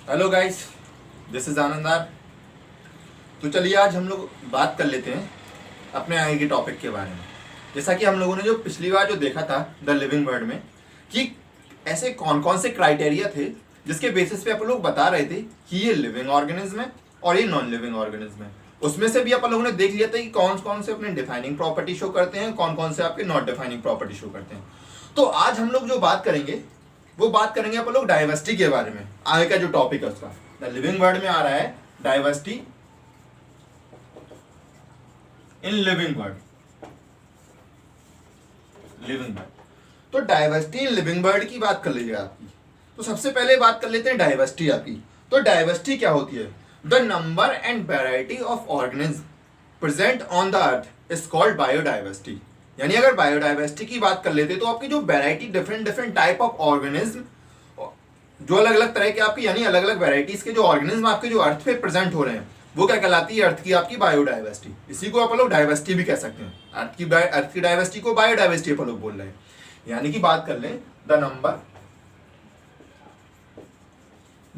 Hello guys, this is आनंदार। तो चलिए आज हम लोग बात कर लेते हैं अपने आगे के टॉपिक के बारे में। जैसा कि हम लोगों ने जो पिछली बार जो देखा था द लिविंग वर्ल्ड में कि ऐसे कौन कौन से क्राइटेरिया थे जिसके बेसिस पे अपन लोग बता रहे थे कि ये लिविंग ऑर्गेनिज्म है और ये नॉन लिविंग ऑर्गेनिज्म है। उसमें से भी अपन लोगों ने देख लिया था कि कौन कौन से अपने डिफाइनिंग प्रॉपर्टी शो करते हैं, कौन कौन से आपके नॉट डिफाइनिंग प्रॉपर्टी शो करते हैं। तो आज हम लोग जो बात करेंगे वो बात करेंगे अपन लोग डाइवर्सिटी के बारे में। आगे का जो टॉपिक है उसका द लिविंग वर्ल्ड में आ रहा है diversity in living world. Living world, तो डाइवर्सिटी इन लिविंग वर्ल्ड की बात कर लीजिए आपकी। तो सबसे पहले बात कर लेते हैं डाइवर्सिटी आपकी। तो डाइवर्सिटी क्या होती है? The number and variety of organism present on the earth is called biodiversity. यानी अगर बायोडाइवर्सिटी की बात कर लेते तो आपकी जो variety different different type of organism जो अलग अलग तरह के आपकी यानी अलग अलग वैरायटीज के जो ऑर्गेनिज्म आपके जो अर्थ पे प्रेजेंट हो रहे हैं वो क्या कहलाती है? अर्थ की आपकी बायोडाइवर्सिटी। इसी को आप लोग डाइवर्सिटी भी कह सकते हैं। अर्थ की डाइवर्सिटी को बायोडाइवर्सिटी आप लोग बोल रहे हैं। यानी कि बात कर लें the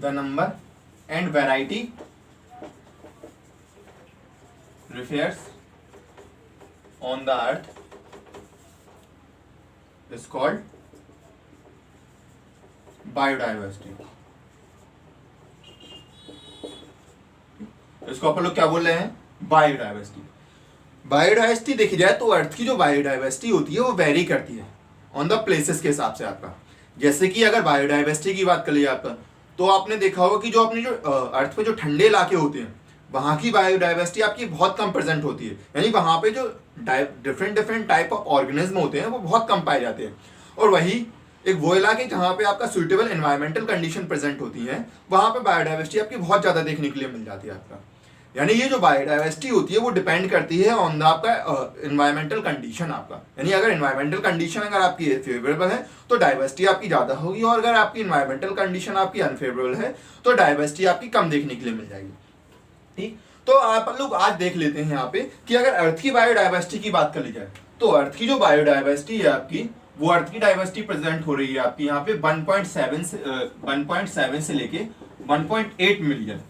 number and variety refers on the earth is called biodiversity। इसको अपन लोग क्या बोल रहे हैं? बायोडाइवर्सिटी। बायोडाइवर्सिटी देखी जाए तो अर्थ की जो बायोडाइवर्सिटी होती है वो वेरी करती है ऑन द प्लेसेस के हिसाब से आपका। जैसे कि अगर बायोडाइवर्सिटी की बात कर लीजिए आपका, तो आपने देखा होगा कि जो अपने जो अर्थ पे जो ठंडे इलाके होते हैं वहां की बायोडाइवर्सिटी आपकी बहुत कम प्रेजेंट होती है। यानी वहां पे जो different different type of organism होते हैं वो बहुत कम पाए जाते हैं। और वही एक वो इलाके जहाँ पे आपका सुइटेबल एनवायरमेंटल कंडीशन प्रेजेंट होती है वहां पे बायोडाइवर्सिटी आपकी बहुत ज्यादा देखने के लिए मिल जाती है आपका। यानी ये जो बायोडाइवर्सिटी होती है वो डिपेंड करती है ऑन द आपका एनवायरमेंटल कंडीशन आपका। यानी अगर एनवायरमेंटल कंडीशन अगर आपकी फेवरेबल है तो डाइवर्सिटी आपकी ज्यादा होगी, और अगर आपकी एनवायरमेंटल कंडीशन आपकी अनफेवरेबल है तो डाइवर्सिटी आपकी कम देखने के लिए मिल जाएगी। ठीक, तो आप लोग आज देख लेते हैं यहाँ पे कि अगर अर्थ की बायोडाइवर्सिटी की बात कर ली जाए तो अर्थ की जो बायोडाइवर्सिटी है आपकी वो अर्थ की डाइवर्सिटी प्रेजेंट हो रही है आपकी यहाँ पे 1.7 से लेके 1.8 मिलियन।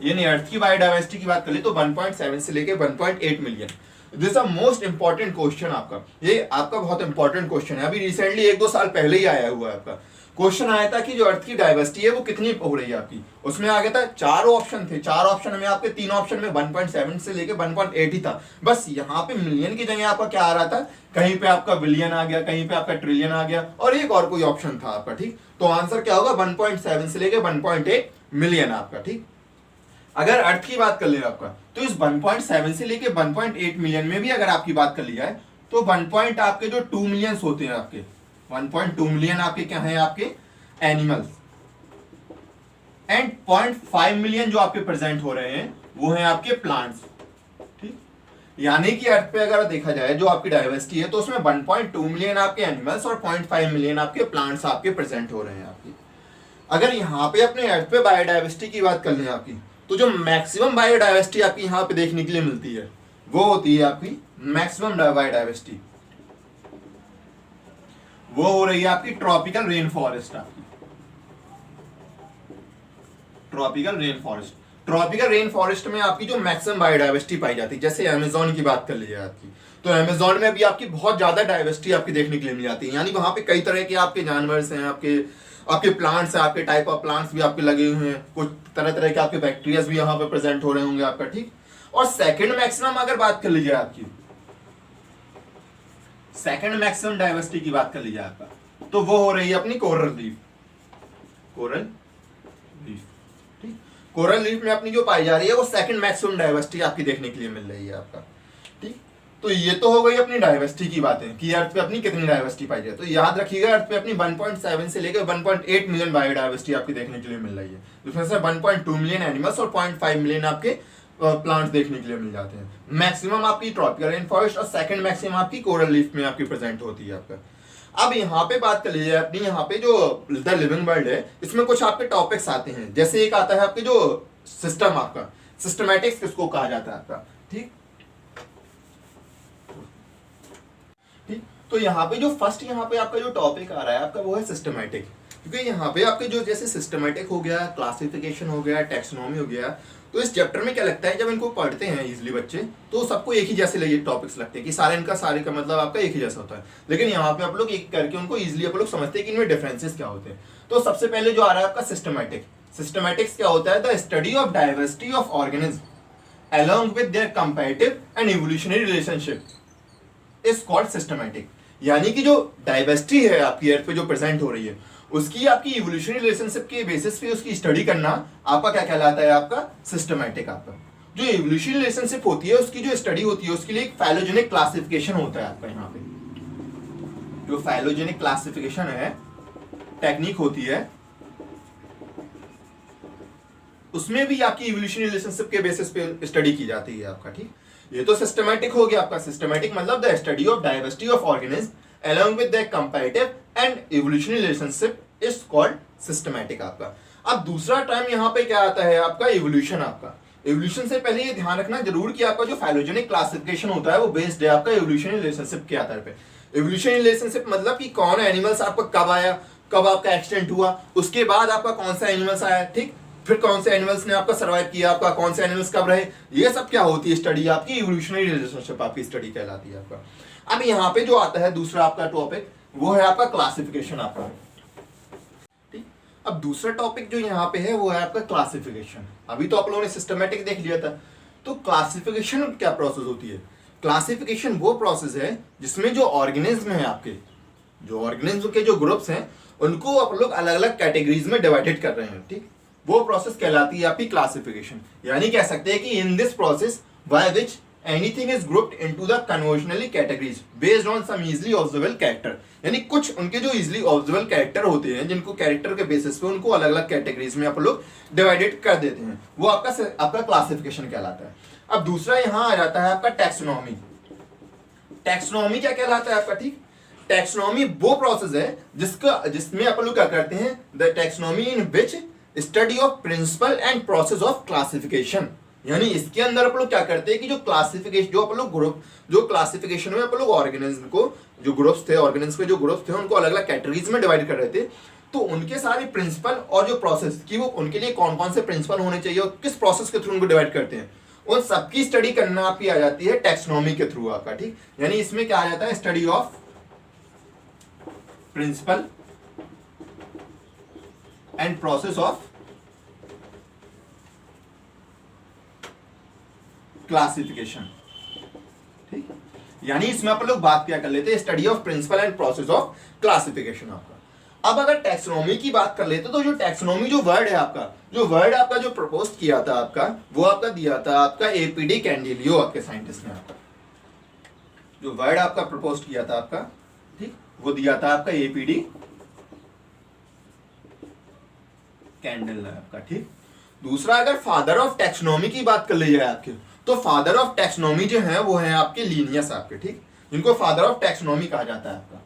यानी अर्थ की बायोडाइवर्सिटी की बात कर ले तो 1.7 से लेके 1.8 million. This a most important question आपका, ये आपका बहुत इंपॉर्टेंट क्वेश्चन है। अभी रिसेंटली 1-2 साल पहले ही आया हुआ है आपका। क्वेश्चन आया था कि जो अर्थ की डाइवर्सिटी है वो कितनी हो रही है आपकी। उसमें आ गया था 4 ऑप्शन थे, 4 ऑप्शन में आपके 3 ऑप्शन में 1.7 से लेके 1.8 ही था। बस यहाँ पे मिलियन की जगह आपका क्या आ रहा था, कहीं पे आपका बिलियन आ गया, कहीं पे आपका ट्रिलियन आ गया, और एक और कोई ऑप्शन था आपका। ठीक, तो आंसर क्या होगा? 1.7 से लेके 1.8 मिलियन आपका। ठीक, अगर अर्थ की बात कर ले आपका तो इस 1.7 से लेके 1.8 मिलियन में भी अगर आपकी बात कर ली जाए तो 1. आपके जो 2 मिलियन होते हैं आपके 1.2 मिलियन आपके क्या है? आपके एनिमल्स, एंड 0.5 मिलियन जो आपके प्रेजेंट हो रहे हैं वो हैं आपके प्लांट्स। ठीक, यानी कि अर्थ पे अगर देखा जाए जो आपकी डाइवर्सिटी है तो उसमें 1.2 मिलियन आपके एनिमल्स और 0.5 मिलियन आपके प्लांट्स आपके प्रेजेंट हो रहे हैं आपकी। अगर यहाँ पे अपने अर्थ पे बायोडाइवर्सिटी की बात कर लें आपकी तो जो मैक्सिमम बायोडाइवर्सिटी आपकी यहाँ पे देखने के लिए मिलती है वो होती है आपकी मैक्सिमम बायोडाइवर्सिटी, वो हो रही है आपकी ट्रॉपिकल रेन फॉरेस्ट। आपकी ट्रॉपिकल रेन फॉरेस्ट में आपकी जो मैक्सिमम बायोडाइवर्सिटी पाई जाती है, जैसे अमेजोन की बात कर लीजिए आपकी, तो अमेजोन में भी आपकी बहुत ज्यादा डाइवर्सिटी आपकी देखने के लिए मिल जाती है। यानी वहां पे कई तरह के आपके जानवर हैं, आपके प्लांट्स हैं, आपके टाइप ऑफ प्लांट्स भी आपके लगे हुए हैं, कुछ तरह तरह के आपके बैक्टीरियाज भी यहाँ पे प्रेजेंट हो रहे होंगे आपका। ठीक, और सेकंड मैक्सिमम अगर बात कर लीजिए आपकी, सेकंड मैक्सिमम डाइवर्सिटी की बात कर लीजिए आपका तो वो हो रही है अपनी कोरल रीफ। ठीक, कोरल रीफ में अपनी जो पाई जा रही है वो सेकंड मैक्सिमम डाइवर्सिटी आपकी देखने के लिए मिल रही है आपका। ठीक, तो ये तो हो गई अपनी डाइवर्सिटी की बातें कि अर्थ पे अपनी कितनी डाइवर्सिटी पाई जाए। तो याद रखिएगा अर्थ पे अपनी 1.7 से लेकर 1.8 मिलियन बायोडाइवर्सिटी आपकी देखने के लिए मिल रही है, जिसमें से 1.2 मिलियन एनिमल्स और 0.5 मिलियन आपके प्लांट्स देखने के लिए मिल जाते हैं। मैक्सिमम आपकी ट्रॉपिकल रेन फॉरेस्ट और सेकंड मैक्सिमम आपकी कोरल रीफ में आपकी प्रेजेंट होती है आपका। अब यहाँ पे बात कर लीजिए अपनी, यहाँ पे जो द लिविंग वर्ल्ड है इसमें कुछ आपके टॉपिक्स आते हैं। जैसे एक आता है आपके जो सिस्टम, आपका सिस्टमैटिक्स किसको कहा जाता है आपका। ठीक, तो यहाँ पे जो फर्स्ट यहाँ पे आपका जो टॉपिक आ रहा है आपका वो है सिस्टमैटिक। क्योंकि यहाँ पे आपके जो जैसे सिस्टमेटिक हो गया, क्लासिफिकेशन हो गया, टैक्सोनॉमी हो गया, तो इस चैप्टर में क्या लगता है जब इनको पढ़ते हैं इजीली बच्चे, तो सबको एक ही जैसे ये टॉपिक्स लगते हैं कि सारे का मतलब आपका एक ही जैसा होता है। लेकिन यहाँ पे आप लोग एक करके उनको इजीली आप लोग समझते हैं कि इनमें डिफरेंसेस क्या होते हैं। तो सबसे पहले जो आ रहा है आपका सिस्टमेटिक। सिस्टमेटिक्स क्या होता है? The study of diversity of organism along with their comparative and evolutionary relationship is called systematic। यानी कि जो डाइवर्सिटी है आपकी अर्थ पे जो प्रेजेंट हो रही है, उसकी आपकी इवोल्यूशनरी रिलेशनशिप के बेसिस पे उसकी स्टडी करना आपका क्या कहलाता है? आपका सिस्टमैटिक। आपका जो इवोल्यूशनरी रिलेशनशिप होती है उसकी जो स्टडी होती है उसके लिए एक फाइलोजेनिक क्लासिफिकेशन होता है आपका। यहाँ पे जो फाइलोजेनिक क्लासिफिकेशन है, टेक्निक होती है, उसमें भी आपकी इवोल्यूशनरी रिलेशनशिप के बेसिस पे स्टडी की जाती है आपका। ठीक, ये तो सिस्टमैटिक हो गया आपका। सिस्टमैटिक मतलब the study of diversity of organism along with their comparative and evolutionary relationship is called systematic आपका। अब दूसरा टर्म यहाँ पे क्या आता है आपका? इवोल्यूशन। आपका इवोल्यूशन से पहले ये ध्यान रखना जरूर कि आपका जो फाइलोजेनिक क्लासिफिकेशन होता है वो बेस्ड है आपका इवोल्यूशनरी रिलेशनशिप के आधार पे। इवोल्यूशनरी रिलेशनशिप मतलब कि कौन एनिमल्स आपका कब आया, कब आपका एक्सटेंट हुआ, उसके बाद आपका कौन सा एनिमल्स आया, ठीक, फिर कौन से एनिमल्स ने आपका सर्वाइव किया, आपका कौन से एनिमल्स कब रहे, ये सब क्या होती है स्टडी आपकी? इवोल्यूशनरी रिलेशनशिप आपकी स्टडी कहलाती है आपका। अब यहाँ पे जो आता है दूसरा आपका टॉपिक वो है आपका क्लासिफिकेशन आपका। ठीक, अब दूसरा टॉपिक जो यहाँ पे है वो है आपका क्लासिफिकेशन। अभी तो आप लोगों ने सिस्टमैटिक देख लिया था, तो क्लासिफिकेशन क्या प्रोसेस होती है? क्लासिफिकेशन वो प्रोसेस है जिसमें जो ऑर्गेनिज्म है आपके, जो ऑर्गेनिज्म के जो ग्रुप्स हैं उनको आप लोग अलग अलग कैटेगरीज में डिवाइडेड कर रहे हैं। ठीक, वो प्रोसेस कहलाती है आपकी क्लासिफिकेशन। यानी कह सकते हैं कि in this process by which anything is grouped into the conventionally categories based on some easily observable character। यानी कुछ उनके जो easily observable character होते हैं जिनको कैरेक्टर के बेसिस पे उनको अलग अलग कैटेगरीज में आप लोग डिवाइडेड कर देते हैं, वो आपका क्लासिफिकेशन कहलाता है। अब दूसरा यहाँ आ जाता है आपका टैक्सोनॉमी। टैक्सोनॉमी क्या कहलाता है आपका? ठीक, टैक्सोनॉमी वो प्रोसेस है जिसमें आप लोग क्या करते हैं? The taxonomy in which study of principle and process of classification. यानी इसके अंदर आप लोग क्या करते हैं कि जो क्लासिफिकेशन, जो आप लोग ग्रुप, जो क्लासिफिकेशन में आप लोग ऑर्गेनिज्म को, जो ग्रुप्स थे, ऑर्गेनिज्म के जो ग्रुप्स थे उनको अलग अलग कैटेगरीज में डिवाइड कर रहे थे, तो उनके सारे प्रिंसिपल और जो प्रोसेस की वो उनके लिए कौन कौन से प्रिंसिपल होने चाहिए और किस प्रोसेस के थ्रू उनको डिवाइड करते हैं, उन सबकी स्टडी करना आपकी आ जाती है टैक्सोनॉमी के थ्रू आपका। ठीक, यानी इसमें क्या आ जाता है? Study of principle and process of classification. ठीक, यानी इसमें आप लोग बात क्या कर लेते हैं? Study of principle and process of classification आपका। अब अगर टैक्सोनॉमी की बात कर लेते तो जो टैक्सोनॉमी जो वर्ड है आपका, जो वर्ड आपका जो प्रपोज किया था आपका, वो आपका दिया था आपका एपीडी कैंडिलियो आपके साइंटिस्ट ने। आपका जो वर्ड आपका प्रपोज किया था आपका, ठीक, वो दिया था आपका एपीडी कैंडिल आपका। ठीक, दूसरा अगर फादर ऑफ टैक्सोनॉमी की बात कर ली जाए आपके, तो फादर ऑफ टैक्सोनॉमी जो है वो है आपके लीनियस आपके। ठीक, इनको फादर ऑफ टैक्सोनॉमी कहा जाता है आपका,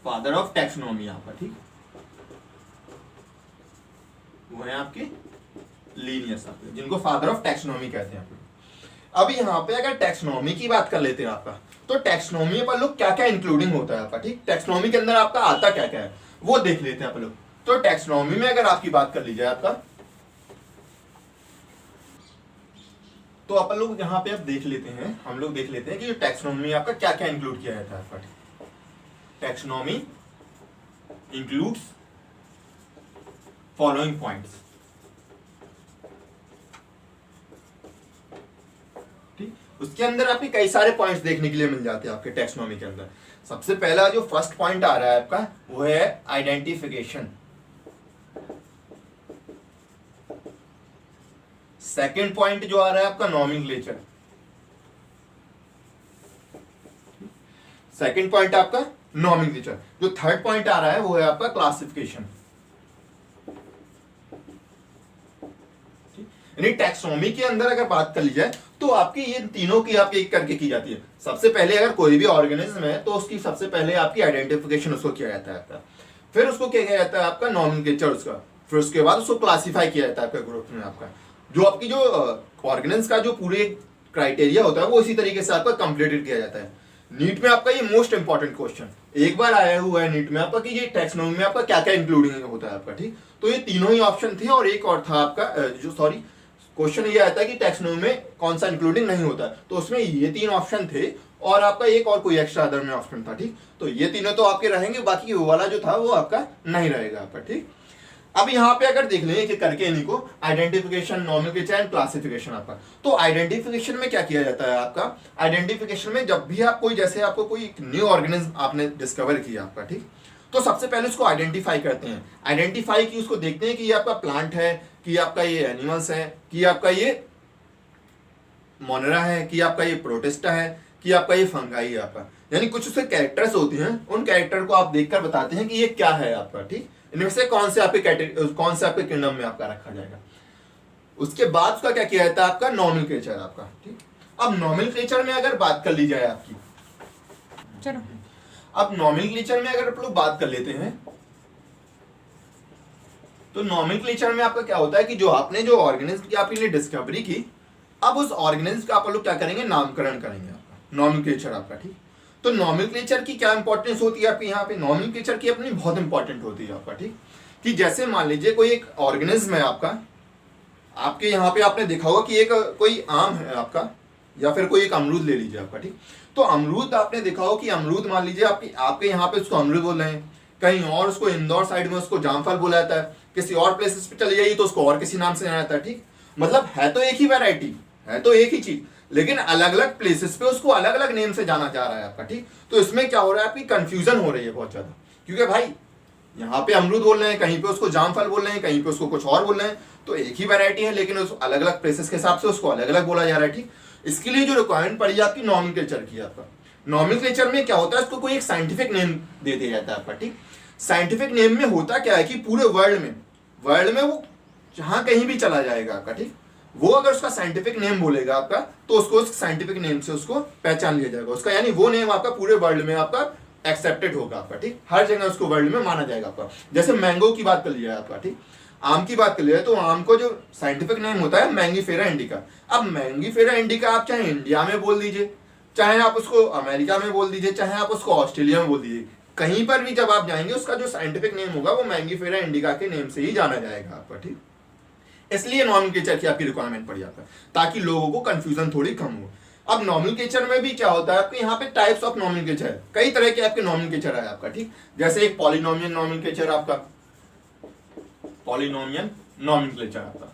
फादर ऑफ टैक्सोनॉमी आपका। ठीक, वो है आपके लीनियस आपके, जिनको फादर ऑफ टैक्सोनॉमी कहते हैं आपके। अब यहाँ पे अगर टैक्सोनॉमी की बात कर लेते हैं आपका, तो टैक्सोनॉमी पर लोग क्या क्या इंक्लूडिंग होता है आपका। ठीक, टैक्सोनॉमी के अंदर आपका आता क्या क्या है वो देख लेते हैं आप लोग। तो टैक्सोनॉमी में अगर आपकी बात कर ली जाए आपका, तो अपन लोग यहाँ पे अब देख लेते हैं, हम लोग देख लेते हैं कि टैक्सोनॉमी में आपका क्या क्या इंक्लूड किया जाता है आपका। Taxonomy includes following points. ठीक, उसके अंदर आपके कई सारे पॉइंट्स देखने के लिए मिल जाते हैं आपके टैक्सोनॉमी के अंदर। सबसे पहला जो फर्स्ट पॉइंट आ रहा है आपका वो है आइडेंटिफिकेशन। सेकेंड पॉइंट जो आ रहा है आपका नॉमेनक्लेचर। सेकेंड पॉइंट आपका नॉमेनक्लेचर। जो थर्ड पॉइंट आ रहा है वो है आपका क्लासिफिकेशन। यानी टैक्सोनॉमी के अंदर अगर बात कर ली जाए तो आपकी ये तीनों की आपकी एक करके की जाती है। सबसे पहले अगर कोई भी ऑर्गेनिज्म है तो उसकी सबसे पहले आपकी आइडेंटिफिकेशन उसको किया जाता है आपका, फिर उसको क्या किया जाता है आपका नॉमेनक्लेचर उसका, फिर उसके बाद उसको क्लासिफाई किया जाता है आपका ग्रुप में आपका। जो जो ऑर्गेनिज्म का जो पूरे क्राइटेरिया होता है वो इसी तरीके से आपका कंप्लीटेड किया जाता है। नीट में आपका ये मोस्ट इंपॉर्टेंट क्वेश्चन एक बार आया हुआ है नीट में आपका कि ये टैक्सोनॉमी में आपका क्या क्या इंक्लूडिंग होता है आपका, ठीक। तो ये तीनों ही ऑप्शन थे और एक और था आपका जो सॉरी क्वेश्चन ये आता है कि टैक्सोनॉमी में कौन सा इंक्लूडिंग नहीं होता, तो उसमें ये 3 ऑप्शन थे और आपका एक और कोई एक्स्ट्रा अदर में ऑप्शन था, ठीक। तो ये तीनों तो आपके रहेंगे, बाकी वो वाला जो था वो आपका नहीं रहेगा आपका, ठीक। अब यहाँ पे अगर देख लें कि करके इन्हीं को आइडेंटिफिकेशन, नॉमेनक्लेचर एंड क्लासिफिकेशन आपका, तो आइडेंटिफिकेशन में क्या किया जाता है आपका, आइडेंटिफिकेशन में जब भी आप कोई जैसे आपको कोई न्यू ऑर्गेनिज्म आपने डिस्कवर किया आपका, ठीक, तो सबसे पहले उसको आइडेंटिफाई करते हैं। आइडेंटिफाई की उसको देखते हैं कि ये आपका प्लांट है, कि आपका ये एनिमल्स है, कि आपका ये मोनेरा है, कि आपका ये प्रोटिस्टा है, कि आपका ये फंगाई है आपका, यानी कुछ उसके कैरेक्टर्स होते हैं, उन कैरेक्टर को आप देखकर बताते हैं कि ये क्या है आपका, ठीक। इनमें से कौन से आपके किंगडम में आपका रखा जाएगा। उसके बाद उसका क्या किया जाता है आपका नॉमेनक्लेचर आपका, ठीक। अब नॉमेनक्लेचर में अगर बात कर ली जाए आपकी, चलो अब नॉमेनक्लेचर में अगर आप लोग बात कर लेते हैं तो नॉमेनक्लेचर में आपका क्या होता है कि जो आपने जो ऑर्गेनिज्म की आपने डिस्कवरी की, अब उस ऑर्गेनिज्म का आप लोग क्या करेंगे, नामकरण करेंगे आपका, नॉमेनक्लेचर आपका, ठीक। तो नॉमेनक्लेचर की क्या इंपॉर्टेंस होती है आपकी यहाँ पे, नॉमेनक्लेचर की अपनी बहुत इंपॉर्टेंट होती है आपका, ठीक। कि जैसे मान लीजिए कोई एक ऑर्गेनिज्म है आपका, आपके यहाँ पे आपने देखा होगा कि एक कोई आम है आपका, या फिर कोई एक अमरूद ले लीजिए आपका, ठीक। तो अमरूद आपने देखा हो कि अमरूद मान लीजिए आपके यहाँ पे उसको अमरूद बोल रहे हैं, कहीं और उसको इंदौर साइड में उसको जामफल बोला जाता है, किसी और प्लेसेस पे चली जाइए तो उसको और किसी नाम से जाना जाता है, ठीक। मतलब है तो एक ही वैरायटी, है तो एक ही चीज, लेकिन अलग अलग प्लेसेस पे उसको अलग अलग नेम से जाना जा रहा है आपका, ठीक। तो इसमें क्या हो रहा है, आपकी कंफ्यूजन हो रही है बहुत ज्यादा, क्योंकि भाई यहाँ पे अमरूद बोल रहे हैं, कहीं पे उसको जामफल बोल रहे हैं, कहीं पे उसको कुछ और बोल रहे हैं, तो एक ही वैरायटी है लेकिन उस अलग अलग प्लेसेस के हिसाब से उसको अलग अलग बोला जा रहा है, ठीक। इसके लिए जो रिक्वायरमेंट पड़ी आपकी नॉमेनक्लेचर की आपका, नॉमेनक्लेचर में क्या होता है, उसको कोई एक साइंटिफिक नेम दे दिया जाता है आपका, ठीक। साइंटिफिक नेम में होता क्या है कि पूरे वर्ल्ड में वो जहां कहीं भी चला जाएगा आपका, ठीक, वो अगर उसका साइंटिफिक नेम बोलेगा आपका तो उसको उस साइंटिफिक नेम से उसको पहचान लिया जाएगा, उसका यानी वो नेम आपका पूरे वर्ल्ड में आपका एक्सेप्टेड होगा आपका, ठीक। हर जगह उसको वर्ल्ड में माना जाएगा आपका। जैसे मैंगो की बात कर लिया आपका, ठीक, आम की बात कर लिया तो आम को जो साइंटिफिक नेम होता है मैंगीफेरा इंडिका। अब मैंगीफेरा इंडिका आप चाहे इंडिया में बोल दीजिए, चाहे आप उसको अमेरिका में बोल दीजिए, चाहे आप उसको ऑस्ट्रेलिया में बोल दीजिए, कहीं पर भी जब आप जाएंगे उसका जो साइंटिफिक नेम होगा वो मैंगीफेरा इंडिका के नेम से ही जाना जाएगा आपका, ठीक। इसलिए नॉमेनक्लेचर की आपकी रिक्वायरमेंट पड़ जाता है ताकि लोगों को कंफ्यूजन थोड़ी कम हो। अब नॉमेनक्लेचर में भी क्या होता है आपके यहाँ पे टाइप्स ऑफ नॉमेनक्लेचर है, कई तरह के आपके नॉमेनक्लेचर है आपका, ठीक। जैसे एक पॉलिनोमियल नॉमेनक्लेचर आपका, पॉलिनोमियल नॉमेनक्लेचर आपका,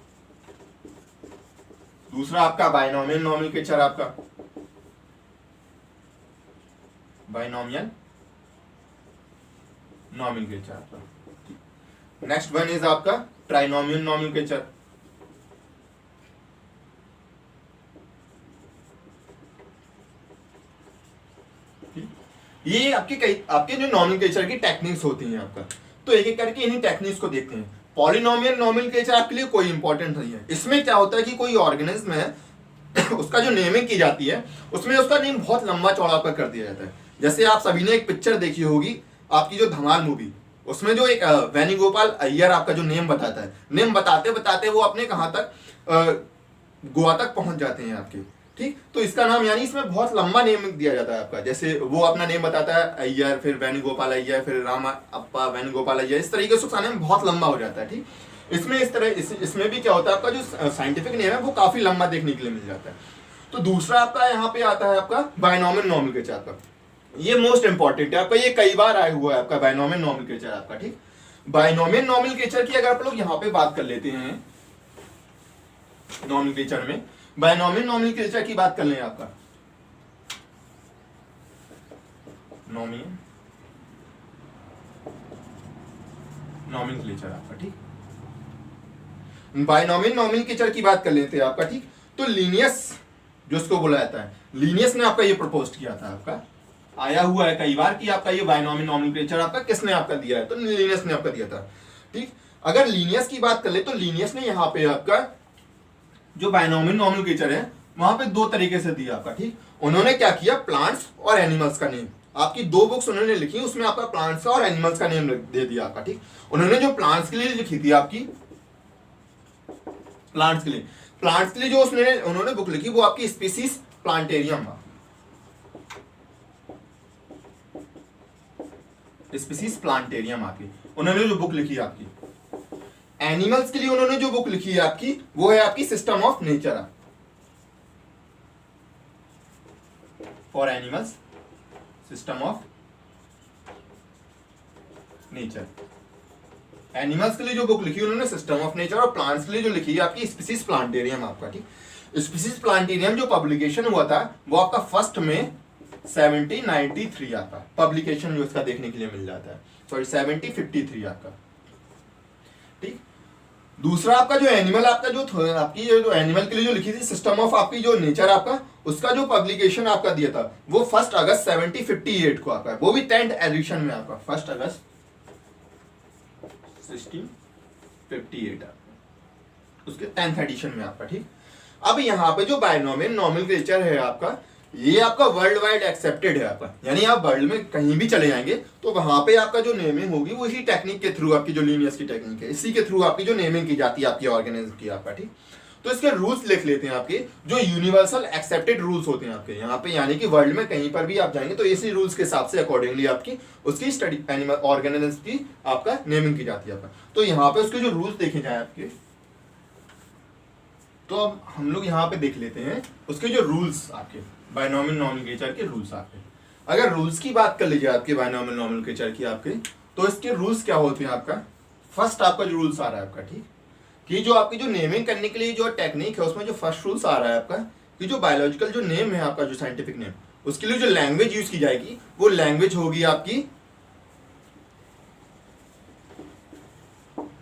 दूसरा आपका बाइनोमियल नॉमेनक्लेचर आपका, बाइनोमियल नॉमेनक्लेचर आपका। नेक्स्ट वन इज आपका ट्राइनोमियल नॉमेनक्लेचर, ये आपके जो नॉमेनक्लेचर की टेक्निक्स होती हैं आपका, तो एक एक करके इन्हीं टेक्निक्स को देखते हैं। पॉलिनोमियल नॉमेनक्लेचर आपके लिए कोई इंपॉर्टेंट नहीं है। इसमें क्या होता है कि कोई ऑर्गेनिज्म है उसका जो नेमिंग की जाती है उसमें उसका नेम बहुत लंबा चौड़ा कर दिया जाता है। जैसे आप सभी ने एक पिक्चर देखी होगी आपकी जो धमाल मूवी, उसमें जो एक वेणुगोपाल अय्यर आपका जो नेम बताता है, नेम बताते बताते वो अपने कहाँ तक गोवा तक पहुंच जाते हैं आपके, ठीक। तो इसका नाम यानी इसमें बहुत लंबा नेम दिया जाता है आपका। जैसे वो अपना नेम बताता है अय्यर, फिर वेणुगोपाल अय्यर, फिर राम अप्पा वेणुगोपाल अय्यर, इस तरीके से उसका नेम बहुत लंबा हो जाता है, ठीक। इसमें इस तरह इसमें भी क्या होता है आपका जो साइंटिफिक नेम है वो काफी लंबा देखने के लिए मिल जाता है। तो दूसरा आपका यहाँ पे आता है आपका बाइनोमियल नॉमेनक्लेचर आपका, ये मोस्ट इंपॉर्टेंट है आपका, ये कई बार आया हुआ है आपका बाइनोमियल नॉमेनक्लेचर आपका, ठीक। बाइनोमियल नॉमेनक्लेचर की अगर आप लोग यहाँ पे बात कर लेते हैं, नॉमेनक्लेचर में बाइनोमियल नॉमेनक्लेचर की बात कर लें आपका, नॉमेनक्लेचर आपका, ठीक। बाइनोमियल नॉमेनक्लेचर की बात कर लेते हैं आपका, ठीक। तो लीनियस जो उसको बोला जाता है, लीनियस ने आपका ये प्रपोज किया था आपका, आया हुआ है कई बार कि आपका ये बाइनोमियल नॉमेनक्लेचर आपका किसने आपका दिया है, तो लीनियस ने आपका दिया था, ठीक। अगर लीनियस की बात कर ले तो लीनियस ने यहाँ पे आपका जो बाइनोमियल नॉमेनक्लेचर है वहां पे दो तरीके से दिया आपका, ठीक। उन्होंने क्या किया, प्लांट्स और एनिमल्स का नेम, आपकी 2 बुक्स उन्होंने लिखी, उसमें आपका प्लांट्स और एनिमल्स का नेम दे दिया आपका, ठीक। उन्होंने जो प्लांट्स के लिए लिखी थी आपकी, प्लांट्स के लिए जो उन्होंने बुक लिखी वो आपकी स्पीसीज प्लांटेरियम, स्पीसीज प्लांटेरियम आपकी, उन्होंने जो बुक लिखी है आपकी। एनिमल्स के लिए उन्होंने जो बुक लिखी है आपकी वो है आपकी system of nature. For animals system of nature. Animals के लिए जो बुक लिखी उन्होंने सिस्टम ऑफ नेचर, और प्लांट्स के लिए जो लिखी है आपकी स्पीसीज प्लांटेरियम आपका। ठीक, स्पीसीज प्लांटेरियम जो पब्लिकेशन हुआ था वो आपका 1 में 1793 आपका पब्लिकेशन जो इसका देखने के लिए मिल जाता है, सॉरी 1753 आपका। ठीक, दूसरा आपका जो एनिमल आपका जो आपकी जो एनिमल के लिए जो लिखी थी सिस्टम ऑफ आपकी जो नेचर आपका, उसका जो पब्लिकेशन आपका दिया था वो 1 अगस्त 1758 को आपका, वो भी 10th एडिशन में आपका 1 अगस्त 1658 उसके 10th एडिशन में आपका। ठीक, अब यहाँ पे जो बायनोमियल नोमेनक्लेचर है आपका, ये आपका वर्ल्ड वाइड एक्सेप्टेड है आपका, यानी आप वर्ल्ड में कहीं भी चले जाएंगे तो वहां पे आपका जो नेमिंग होगी वो इसी टेक्निक के थ्रू, आपकी जो लीनियस की टेक्निक है इसी के थ्रू आपकी जो नेमिंग की जाती है आपकी ऑर्गेनिज्म की आपका। ठीक, तो इसके रूल्स लिख लेते हैं आपके, जो यूनिवर्सल एक्सेप्टेड रूल्स होते हैं आपके यहाँ पे, यानी कि वर्ल्ड में कहीं पर भी आप जाएंगे तो इसी रूल्स के हिसाब से अकॉर्डिंगली आपकी उसकी स्टडी एनिमल ऑर्गेनिज्म की आपका नेमिंग की जाती है आपका। तो यहाँ पे उसके जो रूल्स देखे जाए आपके, तो अब हम लोग यहाँ पे देख लेते हैं उसके जो रूल्स आपके बायनोमियल नोमेनक्लेचर के रूल्स आपके। अगर रूल्स की बात कर लीजिए आपके बायनोमियल नोमेनक्लेचर की आपके, तो इसके रूल्स क्या होते हैं आपका। फर्स्ट आपका जो रूल्स आ रहा है आपका, ठीक, कि जो आपकी जो नेमिंग करने के लिए जो टेक्निक है उसमें जो फर्स्ट रूल्स आ रहा है आपका, कि जो बायोलॉजिकल जो नेम है आपका, जो साइंटिफिक नेम, उसके लिए जो लैंग्वेज यूज की जाएगी वो लैंग्वेज होगी आपकी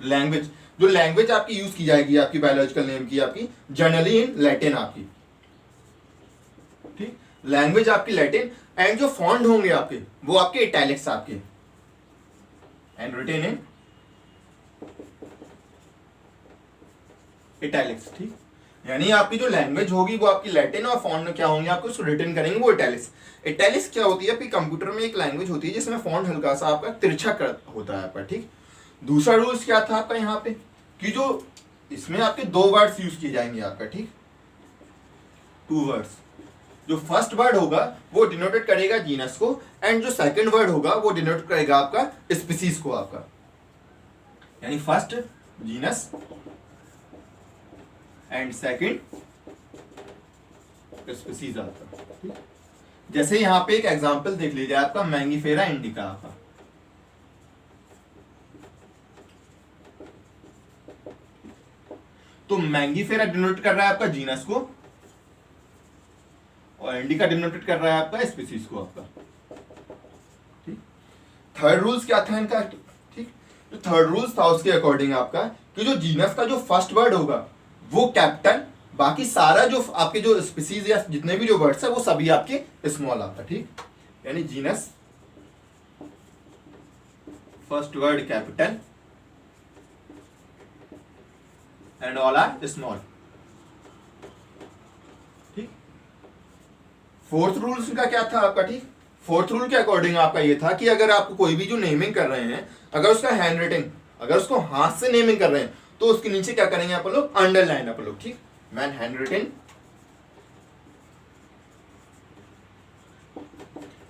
लैंग्वेज, जो लैंग्वेज आपकी यूज की जाएगी आपकी बायोलॉजिकल नेम की आपकी जनरली इन लैटिन आपकी। ठीक, लैंग्वेज आपकी लैटिन, एंड जो फॉन्ट होंगे आपके वो आपके इटैलिक्स आपके, एंड रिटेन इन इटैलिक्स। ठीक, यानी आपकी जो लैंग्वेज होगी वो आपकी लैटिन, और फॉन्ट क्या होंगे आपको उसको रिटर्न करेंगे वो इटैलिक्स। इटैलिक्स क्या होती है आपकी, कंप्यूटर में एक लैंग्वेज होती है जिसमें फॉन्ट हल्का सा आपका तिरछा होता है आपका। ठीक, दूसरा रूल्स क्या था आपका यहाँ पे, कि जो इसमें आपके 2 वर्ड्स यूज किए जाएंगे आपका। ठीक, 2 वर्ड्स, जो फर्स्ट वर्ड होगा वो डिनोटेड करेगा जीनस को, एंड जो सेकंड वर्ड होगा वो डिनोट करेगा आपका स्पीसीज को आपका, यानी first genus and second species आपका। जैसे यहाँ पे एक एग्जांपल देख लीजिए आपका मैंगीफेरा इंडिका आपका। तो मैंगीफेरा डिनोट कर रहा है आपका जीनस को, और इंडिका डिनोटेड कर रहा है आपका स्पीसीज को आपका। ठीक, थर्ड रूल्स क्या था इनका। ठीक, जो थर्ड रूल्स था उसके अकॉर्डिंग आपका, कि जो जीनस का जो फर्स्ट वर्ड होगा वो कैपिटल, बाकी सारा जो आपके जो स्पीसीज या जितने भी जो वर्ड्स है वो सभी आपके स्मॉल आपका। ठीक, यानी genus first word capital and all are small. ठीक, फोर्थ रूल का क्या था आपका। ठीक, फोर्थ रूल के अकॉर्डिंग आपका ये था कि अगर आप कोई भी जो नेमिंग कर रहे हैं, अगर उसका हैंड राइटिंग, अगर उसको हाथ से नेमिंग कर रहे हैं तो उसके नीचे क्या करेंगे आप लोग, अंडरलाइन आप लोग। ठीक, man hand written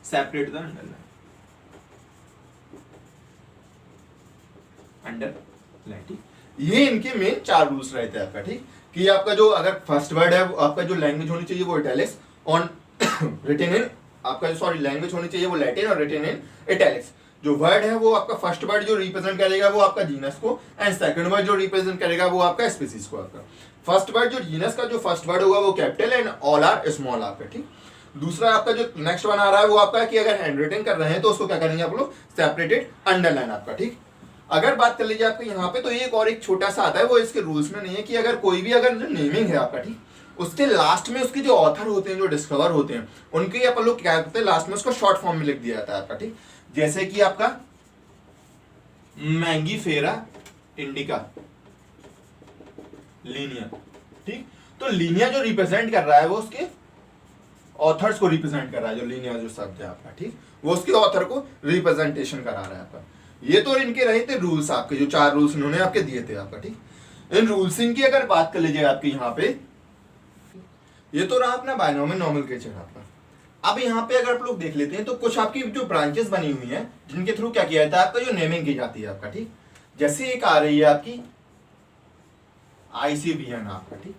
separate the underline, underline. ठीक, ये इनके मेन 4 रूल्स रहते हैं आपका। ठीक, कि आपका जो अगर फर्स्ट वर्ड है आपका जो लैंग्वेज होनी चाहिए वो इटैलिक्स, ऑन रिटन इन आपका, सॉरी लैंग्वेज होनी चाहिए वो लैटिन और रिटन इन इटैलिक्स। जो वर्ड है वो आपका फर्स्ट वर्ड जो रिप्रेजेंट करेगा वो आपका जीनस को, एंड सेकंड वर्ड जो रिप्रेजेंट करेगा वो आपका स्पीसीज को आपका। फर्स्ट वर्ड जो जीनस का जो फर्स्ट वर्ड होगा वो capital and all are small आपका। ठीक, दूसरा आपका जो नेक्स्ट वन आ रहा है वो आपका, कि अगर हैंड रिटन कर रहे हैं तो उसको क्या करेंगे आप लोग, सेपरेटेड अंडरलाइन आपका। ठीक, अगर बात कर लीजिए आपको यहाँ पे, तो एक और एक छोटा सा आता है, वो इसके रूल्स में नहीं है, कि अगर कोई भी अगर जो नेमिंग है आपका, ठीक, उसके लास्ट में उसके जो ऑथर होते हैं, जो डिस्कवर होते हैं, उनके अपन लोग क्या करते हैं, लास्ट में उसको शॉर्ट फॉर्म में लिख दिया जाता है आपका। ठीक, जैसे कि आपका मैंगीफेरा इंडिका लीनिया। ठीक, तो लीनिया जो रिप्रेजेंट कर रहा है वो उसके ऑथर्स को रिप्रेजेंट कर रहा है, जो लीनिया जो शब्द है आपका। ठीक, वो उसके ऑथर को रिप्रेजेंटेशन करा रहा है आपका। ये तो इनके रहे थे रूल्स आपके, जो 4 रूल्स इन्होंने आपके दिए थे आपका। ठीक, इन रूल्सिंग की अगर बात कर लीजिए आपके यहाँ पे, ये तो रहा अपना बायनोमियल नोमेनक्लेचर आपका। अब यहाँ पे अगर आप लोग देख लेते हैं तो कुछ आपकी जो ब्रांचेस बनी हुई हैं जिनके थ्रू क्या किया जाता है आपका, जो नेमिंग की जाती है आपका, ठीक। जैसे एक आ रही है आपकी ICBN आपका, ठीक।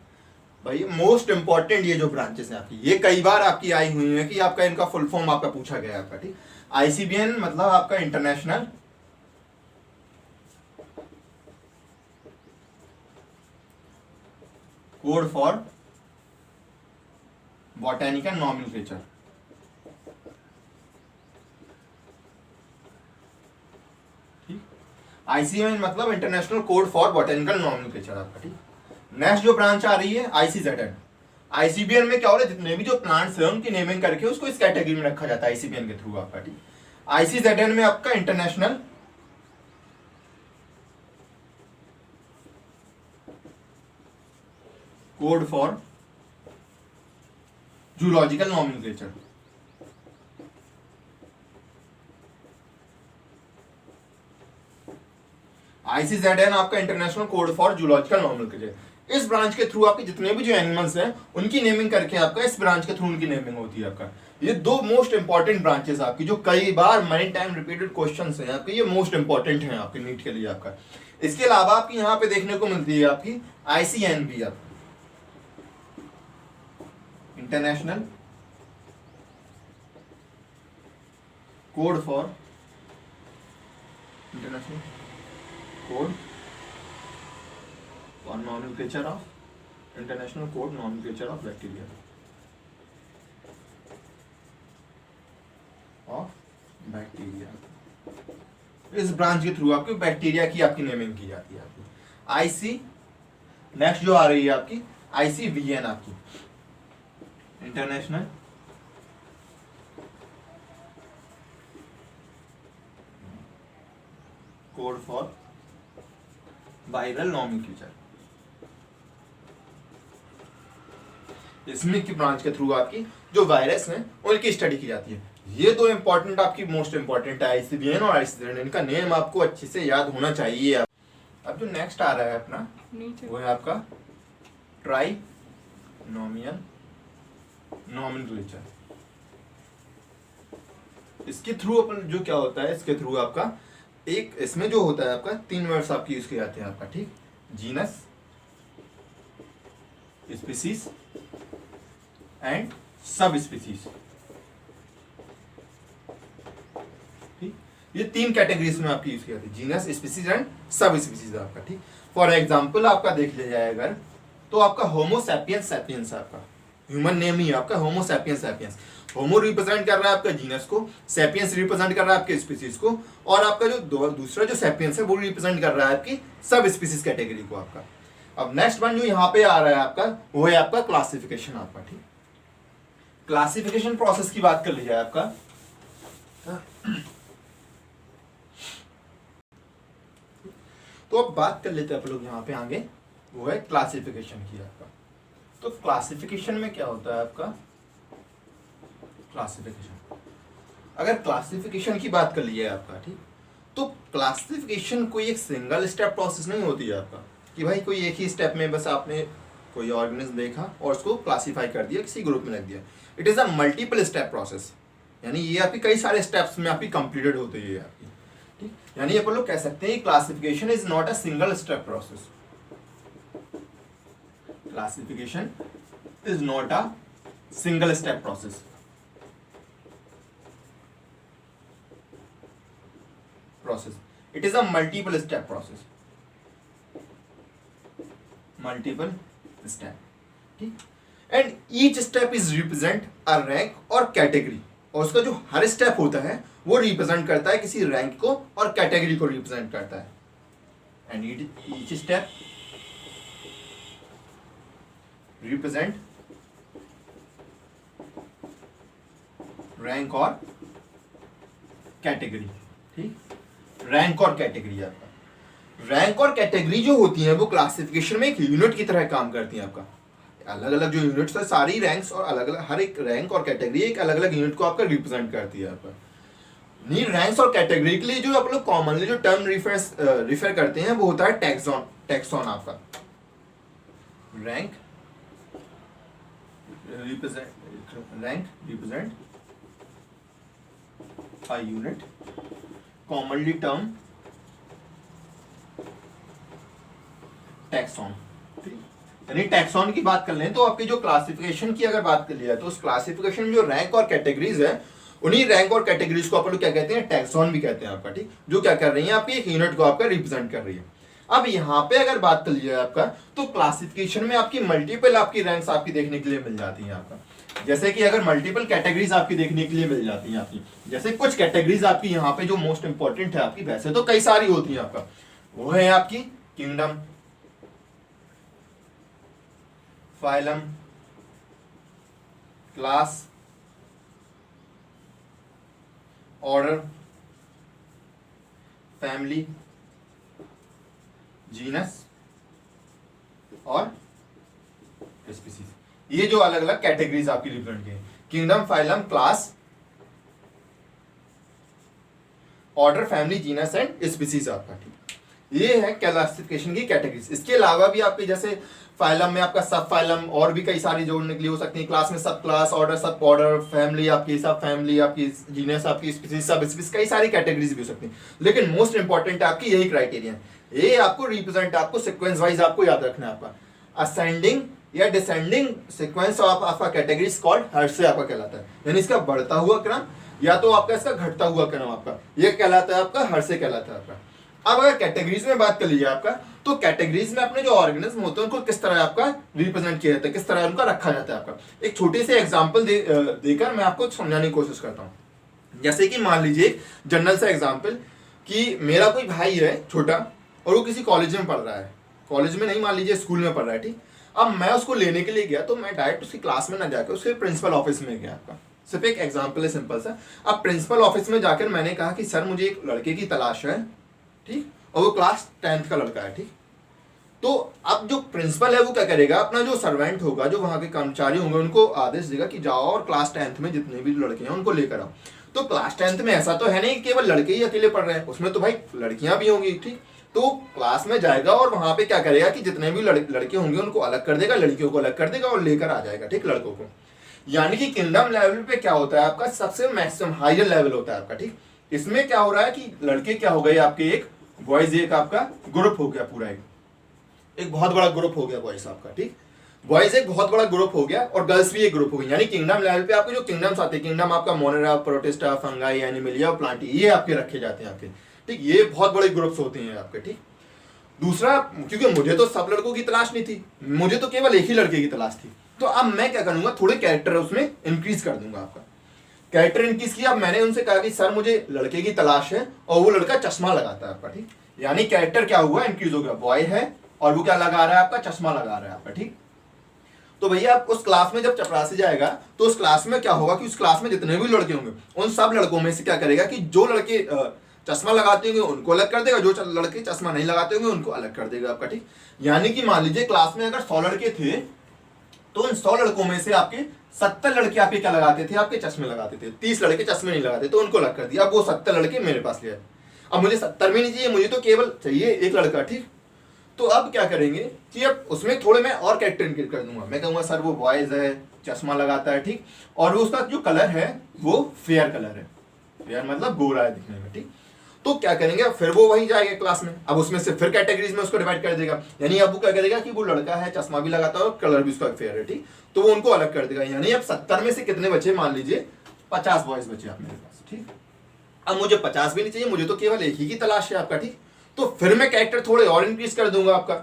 भाई मोस्ट इंपॉर्टेंट ये जो ब्रांचेस हैं आपकी, ये कई बार आपकी आई हुई है कि आपका इनका फुल फॉर्म आपका पूछा गया है आपका, ठीक। ICBN मतलब आपका international code for botanical nomenclature, ठीक। ICBN मतलब international code for botanical nomenclature आपका, ठीक। नेक्स्ट जो ब्रांच आ रही है ICZN। ICBN में क्या हो रहा है, जितने भी जो प्लांट्स हैं उनकी नेमिंग करके उसको इस कैटेगरी में रखा जाता है ICBN के थ्रू आपका, ठीक। ICZN में आपका international code for zoological nomenclature, ICZN आपका international code for zoological nomenclature. इस ब्रांच के थ्रू आपके जितने भी जो एनिमल्स हैं उनकी नेमिंग करके आपका इस ब्रांच के थ्रू उनकी नेमिंग होती है आपका। ये दो मोस्ट इंपॉर्टेंट ब्रांचेस आपकी, जो कई बार मनी टाइम रिपीटेड क्वेश्चंस हैं आपके, ये मोस्ट इंपॉर्टेंट हैं आपके नीट के लिए आपका। इसके अलावा आपकी यहाँ पे देखने को मिलती है आपकी ICNB, आपकी international code for international code for nomenclature of international code nomenclature of bacteria इस ब्रांच के थ्रू आपकी बैक्टीरिया की आपकी नेमिंग की जाती है आपकी। IC नेक्स्ट जो आ रही है आपकी ICVN आपकी international code for viral nomenclature. इसमें की ब्रांच के थ्रू आपकी जो वायरस हैं उनकी स्टडी की जाती है। ये दो इंपॉर्टेंट आपकी मोस्ट इंपॉर्टेंट है ICBN और ICZN, इनका नेम आपको अच्छे से याद होना चाहिए। अब जो नेक्स्ट आ रहा है अपना वो है आपका ट्राइनोमियल नॉमेनक्लेचर। इसके थ्रू अपन जो क्या होता है, इसके थ्रू आपका एक इसमें जो होता है आपका 3 वर्ड्स आपके यूज किए जाते हैं आपका, ठीक। Genus, species and sub species, ठीक। ये 3 कैटेगरीज में आपकी यूज किया जाती है, genus, species and sub species आपका, ठीक। फॉर एग्जांपल आपका देख लिया जाए अगर, तो आपका होमो सैपियंस सैपियंस आपका ह्यूमन नेम ही है आपका होमो सैपियंस सैपियंस। होमो रिप्रेजेंट कर रहा है आपका जीनस को, सैपियंस रिप्रेजेंट कर रहा है आपके स्पीसीज को, और आपका जो दूसरा जो सैपियंस है वो रिप्रेजेंट कर रहा है आपकी सब स्पीसीज कैटेगरी को आपका। अब नेक्स्ट वन जो यहाँ पे आ रहा है आपका वो है आपका क्लासिफिकेशन आपका, ठीक। क्लासिफिकेशन प्रोसेस की बात कर ली जाए आपका, तो अब बात कर लेते हैं आप लोग यहाँ पे आगे, वो है क्लासिफिकेशन की आपका। तो क्लासिफिकेशन में क्या होता है आपका, क्लासिफिकेशन, अगर क्लासिफिकेशन की बात कर ली जाए आपका, ठीक, तो क्लासिफिकेशन कोई एक सिंगल स्टेप प्रोसेस नहीं होती है आपका कि भाई कोई एक ही स्टेप में बस आपने कोई ऑर्गेनिज्म देखा और उसको क्लासिफाई कर दिया, किसी ग्रुप में रख दिया। It is a multiple step process, यानी ये आपकी कई सारे स्टेप्स में आपकी कंप्लीटेड होती है आपकी, ठीक। यानी अपन लोग कह सकते हैं classification is not a single step process, classification is not a single step process, it is a multiple step process, multiple step, ठीक। and each step is represent a rank और category, और उसका जो हर स्टेप होता है वो represent करता है किसी रैंक को और कैटेगरी को रिप्रेजेंट करता है। and each step represent rank और कैटेगरी, ठीक। रैंक और कैटेगरी आपका, रैंक और कैटेगरी जो होती है वो क्लासिफिकेशन में एक यूनिट की तरह काम करती है आपका। अलग अलग जो यूनिट्स है सारी रैंक्स और अलग अलग हर एक रैंक और कैटेगरी एक अलग अलग यूनिट को आपका रिप्रेजेंट करती है आपका। नहीं, रैंक्स और कैटेगरी के लिए जो आप लोग कॉमनली जो टर्म रिफर करते हैं वो होता है टैक्सॉन, टैक्सॉन आपका। Rank represent a unit commonly termed taxon. यानी टैक्सॉन की बात कर लें तो आपकी जो क्लासिफिकेशन की अगर बात कर लिया तो उस क्लासिफिकेशन में जो रैंक और कैटेगरीज है, उन्हीं रैंक और कैटेगरीज को अपन लोग क्या कहते हैं, टैक्सॉन भी कहते हैं आपका, ठीक, जो क्या कर रही है आपकी एक यूनिट को आपका रिप्रेजेंट कर रही है। अब यहाँ पे अगर बात कर लिया आपका तो क्लासिफिकेशन में आपकी मल्टीपल आपकी रैंक्स आपकी देखने के लिए मिल जाती है आपका, जैसे कि अगर मल्टीपल कैटेगरीज आपकी देखने के लिए मिल जाती हैं आपकी, जैसे कुछ कैटेगरीज आपकी यहाँ पे जो मोस्ट इंपॉर्टेंट है आपकी, वैसे तो कई सारी होती है आपका, वो है आपकी kingdom, phylum, class, order, family, genus और स्पीसीज। ये जो अलग अलग कैटेगरीज आपकी रिप्रेजेंट की, kingdom, phylum, class, order, family, genus and species आपका, ठीक, ये है क्लासिफिकेशन की कैटेगरीज। इसके अलावा भी आपके जैसे फाइलम में आपका सब फाइलम और भी कई सारी जोड़ने के लिए हो सकती है, क्लास में सब क्लास, ऑर्डर सब ऑर्डर, फैमिली आपकी सब फैमिली, आपकी जीनस आपकी स्पीसीज सब स्पीसीज, कई सारी कैटेगरीज भी हो सकती हैं। लेकिन मोस्ट इंपॉर्टेंट आपकी यही क्राइटेरिया है, ये आपको रिप्रेजेंट आपको सीक्वेंस वाइज आपको याद रखना है आपका, असेंडिंग या डिसेंडिंग सीक्वेंस ऑफ आपका कैटेगरीज कॉल्ड हर्ष से आपका कहलाता है, यानी इसका बढ़ता हुआ क्रम या तो आपका इसका घटता हुआ क्रम आपका ये कहलाता है आपका हर्ष से कहलाता है आपका। अब अगर कैटेगरीज में बात कर लीजिए आपका, तो कैटेगरीज में अपने जो ऑर्गेनिज्म होते हैं उनको किस तरह आपका रिप्रेजेंट किया जाता है, किस तरह उनका रखा जाता है आपका। एक छोटी सी एग्जांपल देकर मैं आपको समझाने की कोशिश करता हूँ। जैसे कि मान लीजिए जनरल सा एग्जांपल कि मेरा कोई भाई है छोटा और वो किसी कॉलेज में पढ़ रहा है, कॉलेज में नहीं मान लीजिए स्कूल में पढ़ रहा है, ठीक। अब मैं उसको लेने के लिए गया तो मैं डायरेक्ट उसकी क्लास में ना जाकर उसके प्रिंसिपल ऑफिस में गया आपका, सिर्फ एक एग्जाम्पल है सिंपल सा। अब प्रिंसिपल ऑफिस में जाकर मैंने कहा कि सर मुझे एक लड़के की तलाश है, ठीक, और वो क्लास 10th का लड़का है, ठीक। तो अब जो प्रिंसिपल है वो क्या करेगा, अपना जो सर्वेंट होगा, जो वहां के कर्मचारी होंगे, उनको आदेश देगा कि जाओ और क्लास 10th में जितने भी लड़के हैं उनको लेकर आओ। तो क्लास 10th में ऐसा तो है नहीं केवल लड़के ही अकेले पढ़ रहे हैं, उसमें तो भाई लड़कियां भी होंगी, ठीक। तो क्लास में जाएगा और वहां पे क्या करेगा कि जितने भी लड़के होंगे उनको अलग कर देगा, लड़कियों को अलग कर देगा और लेकर आ जाएगा, ठीक, लड़कों को। यानी कि किंगडम लेवल पे क्या होता है आपका, सबसे मैक्सिमम हायर लेवल होता है आपका, ठीक। इसमें क्या हो रहा है कि लड़के क्या हो गए आपके, एक बॉयज एक आपका ग्रुप हो गया, पूरा एक बहुत बड़ा ग्रुप हो गया बॉयज आपका, ठीक। बॉयज एक बहुत बड़ा ग्रुप हो गया और गर्ल्स भी एक ग्रुप हो गई। यानी किंगडम लेवल पे आपके जो किंगडम्स आते हैं, किंगडम आपका Monera, protista, fungi, Animalia, Plantae, ये आपके रखे जाते हैं आपके, ठीक। ये बहुत बड़े ग्रुप्स होते हैं आपके, ठीक। दूसरा, क्योंकि मुझे तो सब लड़कों की तलाश नहीं थी, मुझे तो केवल एक ही लड़के की तलाश थी, तो अब मैं क्या करूंगा, थोड़े कैरेक्टर उसमें इंक्रीज कर दूंगा आपका। कैरेक्टर इंक्रीज किया, अब मैंने उनसे कहा कि सर मुझे लड़के की तलाश है और वो लड़का चश्मा लगाता है आपका, ठीक। यानी कैरेक्टर क्या हुआ, इंक्रीज हो गया, बॉय है और वो क्या लगा रहा है आपका, चश्मा लगा रहा है आपका, ठीक। तो भैया आप उस क्लास में जब चपरासी जाएगा तो उस क्लास में क्या होगा कि उस क्लास में जितने भी लड़के होंगे उन सब लड़कों में से क्या करेगा कि जो लड़के चश्मा लगाते होंगे उनको अलग कर देगा, जो लड़के चश्मा नहीं लगाते होंगे उनको अलग कर देगा आपका, ठीक। यानी कि मान लीजिए क्लास में अगर 100 लड़के थे तो उन 100 लड़कों में से आपके 70 लड़के आपके क्या लगाते थे, आपके चश्मे लगाते थे, 30 लड़के चश्मे नहीं लगाते तो उनको अलग कर दिया। अब वो 70 लड़के मेरे पास ले आए, अब मुझे 70 भी नहीं चाहिए, मुझे तो केवल चाहिए एक लड़का, ठीक। तो अब क्या करेंगे कि अब उसमें थोड़े मैं और कैरेक्टर इंक्रीज कर दूंगा, मैं कहूंगा सर वो बॉयज है, चश्मा लगाता है, ठीक, और वो उसका जो कलर है वो फेयर कलर है, फेयर मतलब गोरा है दिखने में, ठीक। तो क्या करेंगे, फिर वो वही जाएगा क्लास में, अब उसमें से फिर कैटेगरीज में उसको डिवाइड कर देगा। यानी अब वो क्या करेगा कि वो लड़का है, चश्मा भी लगाता है और कलर भी उसका फेयर है, ठीक, तो वो उनको अलग कर देगा। यानी अब 70 में से कितने बचे, मान लीजिए 50 बॉयज बचे आप मेरे पास, ठीक। अब मुझे 50 भी नहीं चाहिए, मुझे तो केवल एक ही की तलाश है आपका, ठीक। तो फिर मैं कैरेक्टर थोड़े और इंक्रीज कर दूंगा आपका।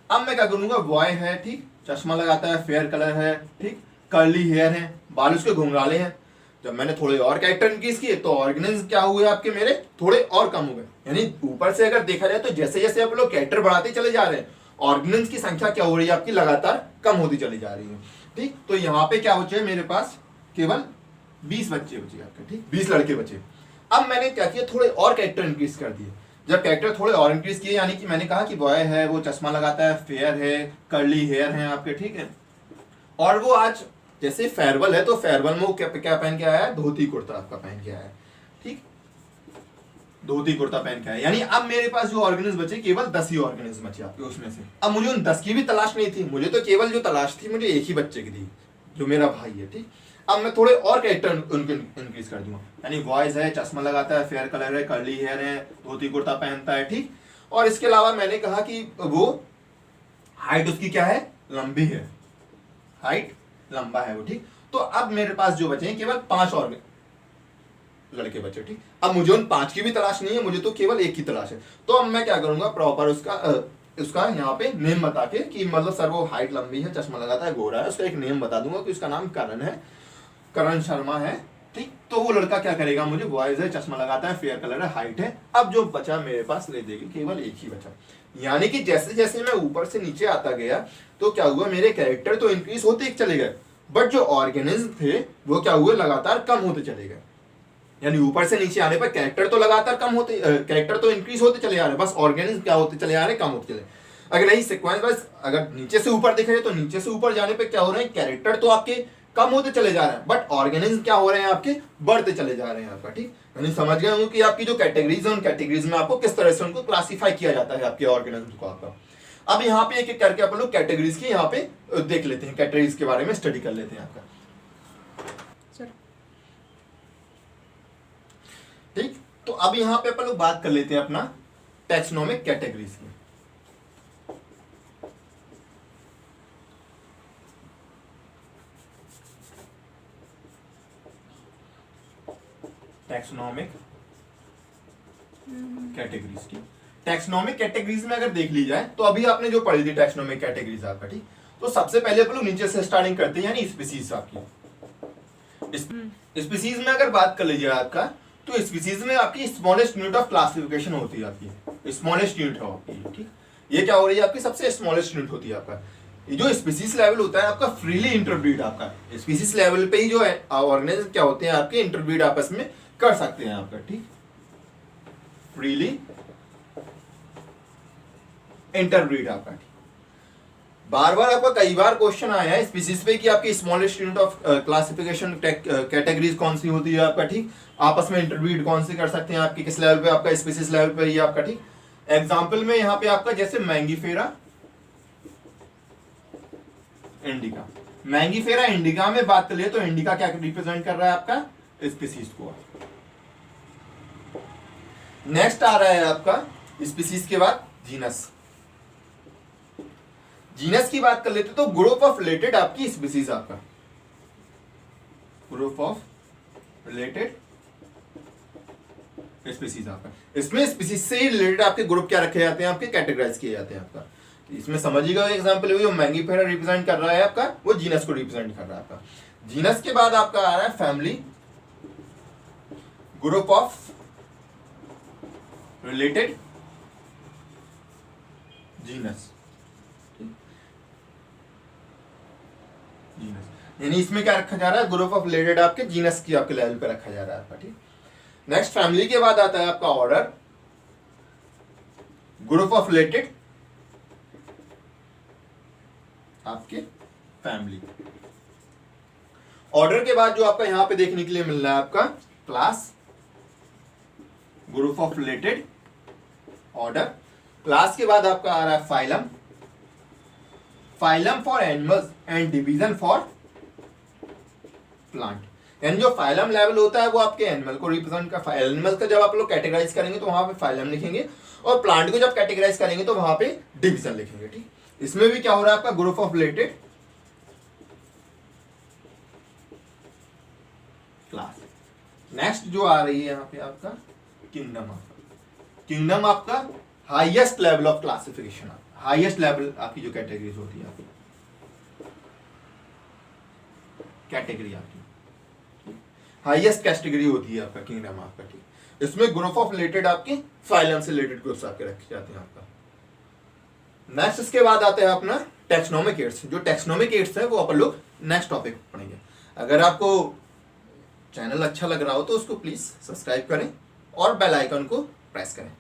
अब मैं क्या करूंगा, बॉय है, ठीक, चश्मा लगाता है, फेयर कलर है, ठीक, कर्ली हेयर है, बाल उसके घुंघराले हैं। जब मैंने थोड़े और कैरेक्टर इंक्रीज किए तो ऑर्गेनिज्म क्या हुए आपके मेरे थोड़े और कम हो गए। यानी ऊपर से अगर देखा जाए तो जैसे जैसे आप लोग कैरेक्टर बढ़ाते चले जा रहे हैं, ऑर्गेनिज्म की संख्या क्या हो रही है आपकी, लगातार कम होती चली जा रही है, ठीक। तो यहाँ पे क्या बचे मेरे पास, केवल 20 बच्चे बचे आपके, ठीक, 20 लड़के बचे। अब मैंने क्या किया, थोड़े और कैरेक्टर इंक्रीज कर दिए। जब कैरेक्टर थोड़े और इंक्रीज किए, यानी कि मैंने कहा कि बॉय है, वो चश्मा लगाता है, फेयर है, कर्ली हेयर है आपके, ठीक है, और वो आज जैसे फेयरवेल है तो फेयरवेल में वो क्या पहन के आया है, धोती कुर्ता आपका पहन के आया है, ठीक, धोती कुर्ता पहन के आया। यानी अब मेरे पास जो ऑर्गेनिज्म बचे केवल 10 ही ऑर्गेनिज्म बचे आपके उसमें से। अब मुझे उन 10 की भी तलाश नहीं थी, मुझे तो केवल जो तलाश थी मुझे एक ही बच्चे की थी जो मेरा भाई है, ठीक। अब मैं थोड़े और कैरेक्टर उनके इंक्रीज कर दूंगा, यानी वॉइस है, चश्मा लगाता है, फेयर कलर है, कर्ली हेयर है, धोती कुर्ता पहनता है, ठीक। और इसके अलावा मैंने कहा कि वो हाइट उसकी क्या है, लंबी है, हाइट लंबा है वो, ठीक। तो अब मेरे पास जो बचे हैं केवल 5 और लड़के बचे, ठीक। अब मुझे उन 5 की भी तलाश नहीं है, मुझे तो केवल एक की तलाश है। तो अब मैं क्या करूंगा, प्रॉपर उसका यहाँ पे नेम बता के कि मतलब सर वो हाइट लंबी है, चश्मा लगाता है, गोरा है, उसका एक नेम बता दूंगा कि उसका नाम करण है, करण शर्मा है, ठीक। तो वो लड़का क्या करेगा, मुझे वॉइस है, चश्मा लगाता है, फेयर कलर है, हाइट है। अब जो बचा मेरे पास ले देगी, केवल एक ही बचा। यानी कि जैसे जैसे मैं ऊपर से नीचे आता गया तो क्या हुआ, मेरे कैरेक्टर तो इंक्रीज होते चले गए, बट जो ऑर्गेनिज्म थे वो क्या हुए, लगातार कम होते चले गए। यानी ऊपर से नीचे आने पर कैरेक्टर तो लगातार कम होते, कैरेक्टर तो इंक्रीज होते चले जा रहे, बस ऑर्गेनिज्म क्या होते चले जा रहे, कम होते चले। अगर नहीं सीक्वेंस वाइज अगर नीचे से ऊपर देख रहे तो नीचे से ऊपर जाने पे क्या हो रहे हैं, कैरेक्टर तो आपके कम होते चले जा रहे हैं, बट ऑर्गेनिज्म क्या हो रहे हैं, आपके बढ़ते चले जा रहे हैं आपका, ठीक। यानी समझ गए होंगे कि आपकी जो कैटेगरीज है उन कैटेगरीज में आपको किस तरह से उनको क्लासिफाई किया जाता है, आपके ऑर्गेनिज्म को आपका। अब यहाँ पे एक एक करके अपन लोग कैटेगरीज की यहाँ पे देख लेते हैं, कैटेगरीज के बारे में स्टडी कर लेते हैं आपका, ठीक। तो अब यहाँ पे अपन लोग बात कर लेते हैं अपना टैक्सोनॉमिक कैटेगरीज की। टैक्सोनॉमिक कैटेगरीज की, टैक्सोनॉमिक कैटेगरीज में अगर देख ली जाए तो अभी आपने जो पढ़ी थी टैक्सोनॉमिक कैटेगरीज आपका, ठीक। तो सबसे पहले अपन लोग नीचे से स्टार्टिंग करते हैं, यानी स्पीसीज आपकी। स्पीसीज में अगर बात कर लीजिए आपका, तो स्पीसीज में आपकी स्मॉलेस्ट यूनिट ऑफ क्लासिफिकेशन होती है आपकी, स्मॉलेस्ट यूनिट है आपकी, ठीक। ये क्या हो रही है, आपकी सबसे स्मॉलेस्ट यूनिट होती है आपका। ये जो स्पीसीज लेवल होता है आपका फ्रीली इंटरब्रीड, आपका स्पीसीज लेवल पे ही जो है ऑर्गेनिज्म क्या होते हैं आपके, इंटरब्रीड आपस में कर सकते हैं आपका, ठीक। फ्रीली इंटरब्रीड आपका, ठीक। बार बार आपका कई बार क्वेश्चन आया है स्पीसीज पे कि आपकी smallest unit of classification categories कौन सी होती है आपका, ठीक। आपस में इंटरब्रीड कौन से कर सकते हैं आपकी, किस लेवल पे, आपका स्पीसीज लेवल पे ही आपका, ठीक। एग्जांपल में यहाँ पे आपका जैसे मैंगीफेरा इंडिका, मैंगीफेरा इंडिका में बात कर लिए तो इंडिका क्या रिप्रेजेंट कर रहा है आपका, स्पीसीज को। नेक्स्ट आ रहा है आपका स्पीसीज के बाद जीनस। जीनस की बात कर लेते तो ग्रुप ऑफ रिलेटेड आपकी स्पीसीज, आपका ग्रुप ऑफ रिलेटेड स्पीसीज आपका। इसमें स्पीसीज से ही रिलेटेड आपके ग्रुप क्या रखे जाते हैं, आपके कैटेगराइज किए जाते हैं आपका। इसमें समझिएगा एग्जांपल जो मैंगीफेरा रिप्रेजेंट कर रहा है आपका, वो जीनस को रिप्रेजेंट कर रहा है आपका। जीनस के बाद आपका आ रहा है family, group of related genus, genus यानी इसमें क्या रखा जा रहा है, ग्रुप ऑफ रिलेटेड आपके जीनस की आपके लेवल पे रखा जा रहा है आपका, ठीक। नेक्स्ट फैमिली के बाद आता है आपका ऑर्डर, ग्रुप ऑफ रिलेटेड आपके फैमिली। ऑर्डर के बाद जो आपका यहां पे देखने के लिए मिल रहा है आपका class, group of related order. Class के बाद आपका आ रहा है phylum, phylum for animals and division for plant. यानी जो फाइलम लेवल होता है वो आपके एनिमल को रिप्रेजेंट कर, एनिमल का जब आप लोग कैटेगराइज करेंगे तो वहां पे फाइलम लिखेंगे, और प्लांट को जब कैटेगराइज करेंगे तो वहां पे डिवीजन लिखेंगे, ठीक। इसमें भी क्या हो रहा है आपका group of related class. Next जो आ रही है यहां पे आपका किंगडम, आपका किंगडम आपका highest level of classification, highest level आपकी जो कैटेगरीज होती है आपकी कैटेगरी, आपकी हाईएस्ट कैटेगरी होती है आपका किंगडम आपका, ठीक। इसमें ग्रुप ऑफ रिलेटेड आपके फाइलम से रिलेटेड ग्रुप्स आपके रखे जाते हैं आपका। नेक्स्ट इसके बाद आता है अपना टैक्सोनॉमिक एड्स। जो टैक्सोनॉमिक एड्स है वो अपन लोग नेक्स्ट टॉपिक पढ़ेंगे। अगर आपको चैनल अच्छा लग रहा हो तो उसको प्लीज सब्सक्राइब करें और बेल आइकन को प्रेस करें।